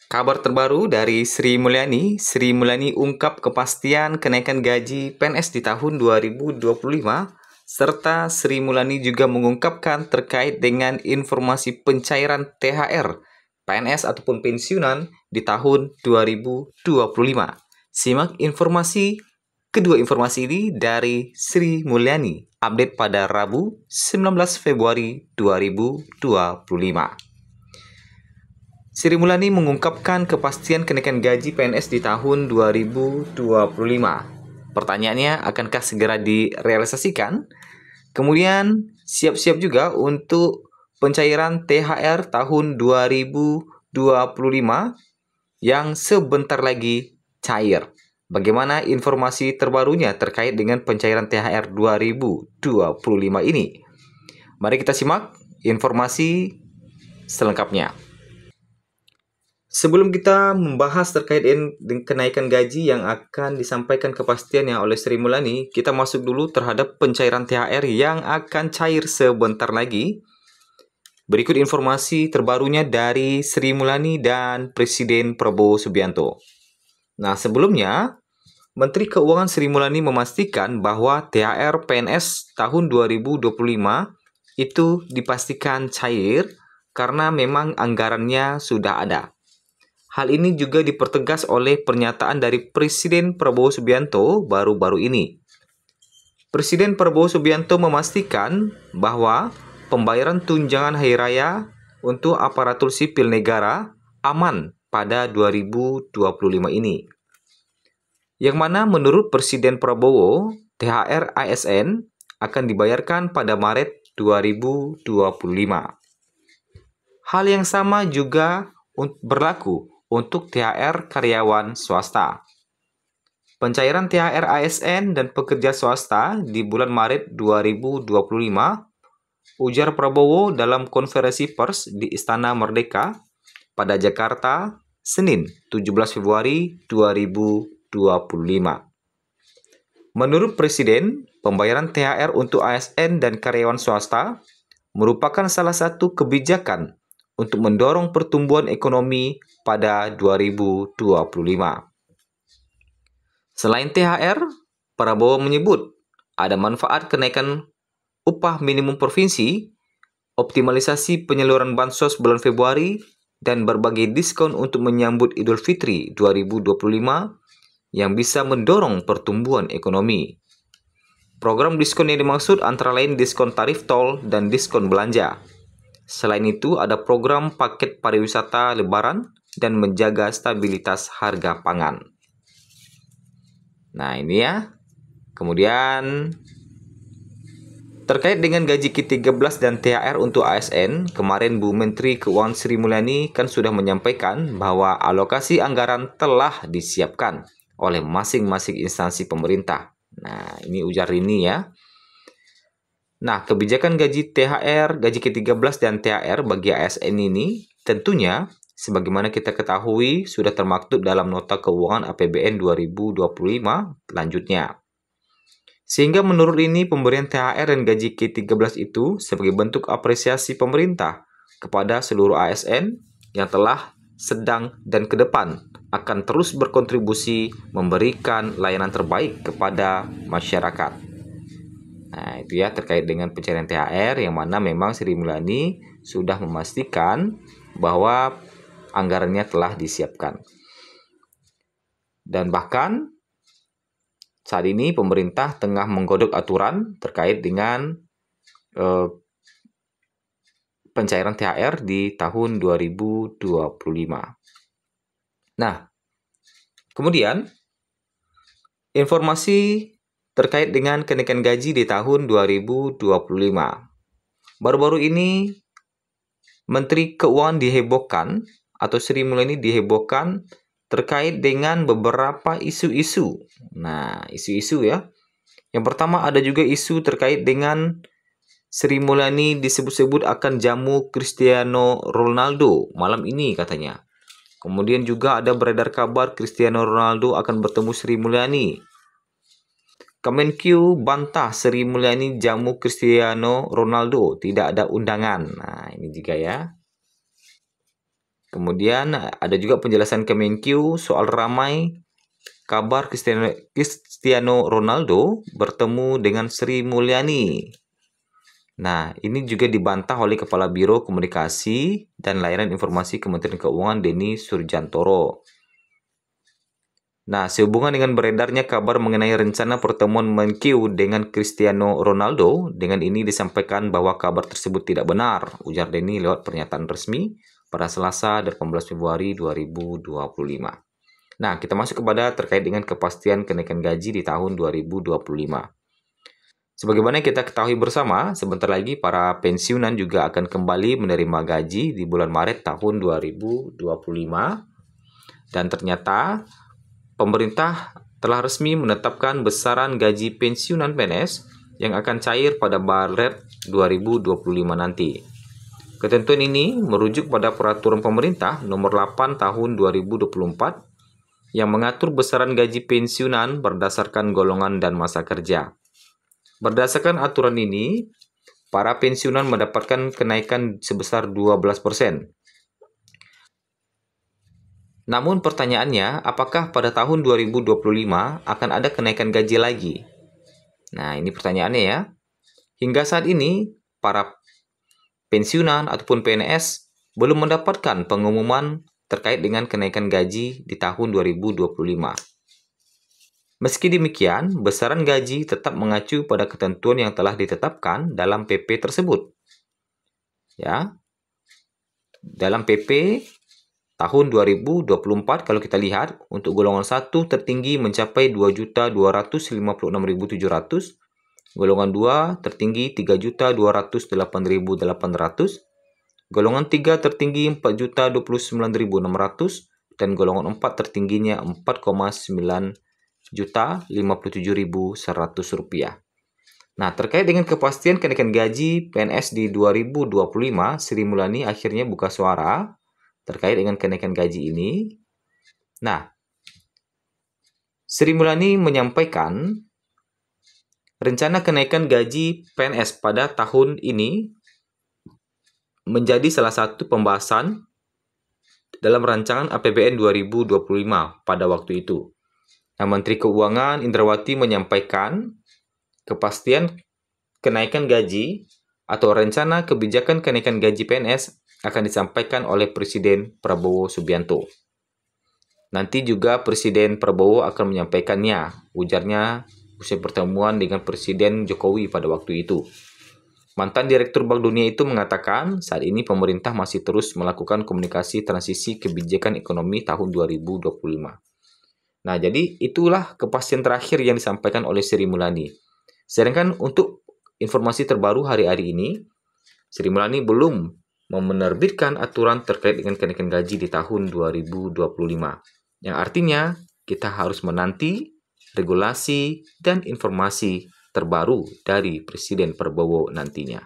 Kabar terbaru dari Sri Mulyani. Sri Mulyani ungkap kepastian kenaikan gaji PNS di tahun 2025, serta Sri Mulyani juga mengungkapkan terkait dengan informasi pencairan THR PNS ataupun pensiunan di tahun 2025. Simak kedua informasi ini dari Sri Mulyani. Update pada Rabu 19 Februari 2025. Sri Mulyani mengungkapkan kepastian kenaikan gaji PNS di tahun 2025. Pertanyaannya, akankah segera direalisasikan? Kemudian, siap-siap juga untuk pencairan THR tahun 2025 yang sebentar lagi cair. Bagaimana informasi terbarunya terkait dengan pencairan THR 2025 ini? Mari kita simak informasi selengkapnya. Sebelum kita membahas terkait dengan kenaikan gaji yang akan disampaikan kepastiannya oleh Sri Mulyani, kita masuk dulu terhadap pencairan THR yang akan cair sebentar lagi. Berikut informasi terbarunya dari Sri Mulyani dan Presiden Prabowo Subianto. Nah, sebelumnya, Menteri Keuangan Sri Mulyani memastikan bahwa THR PNS tahun 2025 itu dipastikan cair karena memang anggarannya sudah ada. Hal ini juga dipertegas oleh pernyataan dari Presiden Prabowo Subianto baru-baru ini. Presiden Prabowo Subianto memastikan bahwa pembayaran tunjangan hari raya untuk aparatur sipil negara aman pada 2025 ini. Yang mana menurut Presiden Prabowo, THR ASN akan dibayarkan pada Maret 2025. Hal yang sama juga berlaku untuk THR karyawan swasta. Pencairan THR ASN dan pekerja swasta di bulan Maret 2025, ujar Prabowo dalam konferensi pers di Istana Merdeka pada Jakarta, Senin 17 Februari 2025. Menurut Presiden, pembayaran THR untuk ASN dan karyawan swasta merupakan salah satu kebijakan untuk mendorong pertumbuhan ekonomi pada 2025. Selain THR, Prabowo menyebut ada manfaat kenaikan upah minimum provinsi, optimalisasi penyaluran bansos bulan Februari, dan berbagai diskon untuk menyambut Idul Fitri 2025 yang bisa mendorong pertumbuhan ekonomi. Program diskon yang dimaksud antara lain diskon tarif tol dan diskon belanja. Selain itu, ada program paket pariwisata Lebaran dan menjaga stabilitas harga pangan. Nah, ini ya. Kemudian, terkait dengan gaji ke-13 dan THR untuk ASN, kemarin Bu Menteri Keuangan Sri Mulyani kan sudah menyampaikan bahwa alokasi anggaran telah disiapkan oleh masing-masing instansi pemerintah. Nah, ini ujar Rini ya. Nah, kebijakan gaji THR, gaji ke-13 dan THR bagi ASN ini tentunya sebagaimana kita ketahui sudah termaktub dalam nota keuangan APBN 2025 lanjutnya. Sehingga menurut ini pemberian THR dan gaji ke-13 itu sebagai bentuk apresiasi pemerintah kepada seluruh ASN yang telah, sedang, dan ke depan akan terus berkontribusi memberikan layanan terbaik kepada masyarakat. Nah, itu ya terkait dengan pencairan THR yang mana memang Sri Mulyani sudah memastikan bahwa anggarannya telah disiapkan. Dan bahkan saat ini pemerintah tengah menggodok aturan terkait dengan pencairan THR di tahun 2025. Nah, kemudian informasi terkait dengan kenaikan gaji di tahun 2025. Baru-baru ini Menteri Keuangan dihebohkan atau Sri Mulyani dihebohkan terkait dengan beberapa isu-isu. Nah, isu-isu ya. Yang pertama ada juga isu terkait dengan Sri Mulyani disebut-sebut akan jamu Cristiano Ronaldo malam ini katanya. Kemudian juga ada beredar kabar Cristiano Ronaldo akan bertemu Sri Mulyani. Kemenkyu bantah Sri Mulyani jamu Cristiano Ronaldo, tidak ada undangan. Nah, ini juga ya. Kemudian ada juga penjelasan Kemenkyu soal ramai kabar Cristiano Ronaldo bertemu dengan Sri Mulyani. Nah, ini juga dibantah oleh Kepala Biro Komunikasi dan Layanan Informasi Kementerian Keuangan Denny Surjantoro. Nah, sehubungan dengan beredarnya kabar mengenai rencana pertemuan Menkyu dengan Cristiano Ronaldo, dengan ini disampaikan bahwa kabar tersebut tidak benar, ujar Denny lewat pernyataan resmi pada Selasa 18 Februari 2025. Nah, kita masuk kepada terkait dengan kepastian kenaikan gaji di tahun 2025. Sebagaimana kita ketahui bersama, sebentar lagi para pensiunan juga akan kembali menerima gaji di bulan Maret tahun 2025. Dan ternyata pemerintah telah resmi menetapkan besaran gaji pensiunan PNS yang akan cair pada Maret 2025 nanti. Ketentuan ini merujuk pada Peraturan Pemerintah Nomor 8 Tahun 2024 yang mengatur besaran gaji pensiunan berdasarkan golongan dan masa kerja. Berdasarkan aturan ini, para pensiunan mendapatkan kenaikan sebesar 12%. Namun pertanyaannya, apakah pada tahun 2025 akan ada kenaikan gaji lagi? Nah, ini pertanyaannya ya. Hingga saat ini, para pensiunan ataupun PNS belum mendapatkan pengumuman terkait dengan kenaikan gaji di tahun 2025. Meski demikian, besaran gaji tetap mengacu pada ketentuan yang telah ditetapkan dalam PP tersebut. Ya. Dalam PP tahun 2024 kalau kita lihat untuk golongan 1 tertinggi mencapai 2.256.700, golongan 2 tertinggi 3.208.800, golongan 3 tertinggi 4.029.600 dan golongan 4 tertingginya 4,9.057.100 rupiah. Nah, terkait dengan kepastian kenaikan gaji PNS di 2025, Sri Mulyani akhirnya buka suara terkait dengan kenaikan gaji ini. Nah, Sri Mulyani menyampaikan rencana kenaikan gaji PNS pada tahun ini menjadi salah satu pembahasan dalam rancangan APBN 2025 pada waktu itu. Nah, Menteri Keuangan Indrawati menyampaikan kepastian kenaikan gaji atau rencana kebijakan kenaikan gaji PNS akan disampaikan oleh Presiden Prabowo Subianto. Nanti juga Presiden Prabowo akan menyampaikannya, ujarnya usai pertemuan dengan Presiden Jokowi pada waktu itu. Mantan Direktur Bank Dunia itu mengatakan saat ini pemerintah masih terus melakukan komunikasi transisi kebijakan ekonomi tahun 2025. Nah, jadi itulah kepastian terakhir yang disampaikan oleh Sri Mulyani. Sedangkan untuk informasi terbaru hari-hari ini, Sri Mulyani belum menerbitkan aturan terkait dengan kenaikan gaji di tahun 2025. Yang artinya kita harus menanti regulasi dan informasi terbaru dari Presiden Prabowo nantinya.